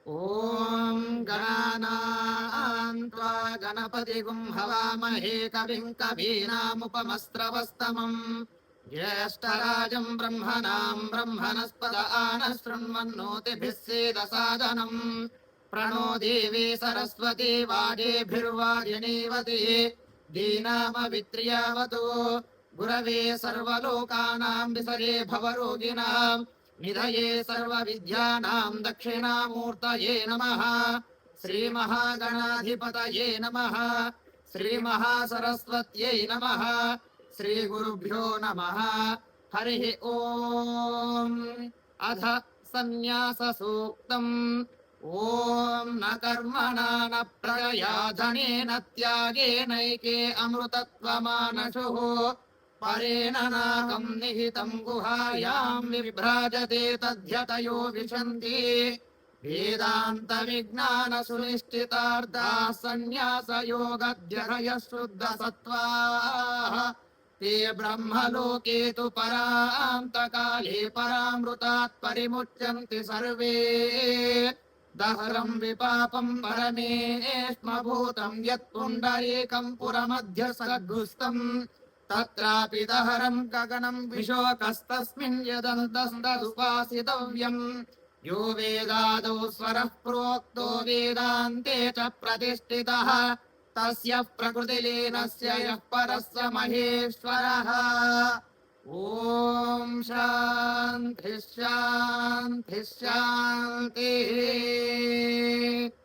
ॐ गणानां त्वा गणपतिगुं हवामहे कविं कवीनामुपमस्त्रवस्तमम् ज्येष्ठराजं ब्रह्मणां ब्रह्मणस्पद आनशृण्वन्नोतिभिः सीदसादनम् प्रणो देवी सरस्वती वाजेभिर्वाजिनीवती दीनामवित्र्यावतु गुरवे सर्वलोकानां विसरे भवरोगिणाम् निधये सर्वविद्यानां दक्षिणामूर्तये नमः। श्रीमहागणाधिपतये नमः। श्रीमहासरस्वत्यै नमः। श्रीगुरुभ्यो नमः। हरिः ओम्। अथ सन्न्याससूक्तम्। ॐ न कर्मणा न प्रजया धनेन त्यागेनैके अमृतत्वमानशुः परेण नाकम् निहितम् गुहायाम् विभ्राजते तद्यतयो विशन्ति वेदान्तविज्ञानसुनिश्चितार्थाः सन्न्यासयोगध्यहयः शुद्धसत्त्वाः ते ब्रह्मलोके तु परान्तकाले परामृतात् परिमुच्यन्ति सर्वे दहरम् विपापम् परमेष्मभूतम् यत्पुण्डरीकम् पुरमध्यसद्गुस्तम् तत्रापि दहरम् गगनम् विशोकस्तस्मिन् यदन्तस्तदुपासितव्यम् यो वेदादौ स्वरः प्रोक्तो वेदान्ते च प्रतिष्ठितः तस्य प्रकृतिलीनस्य यः परः स महेश्वरः। ॐ शान्तिः शान्तिः शान्तिः।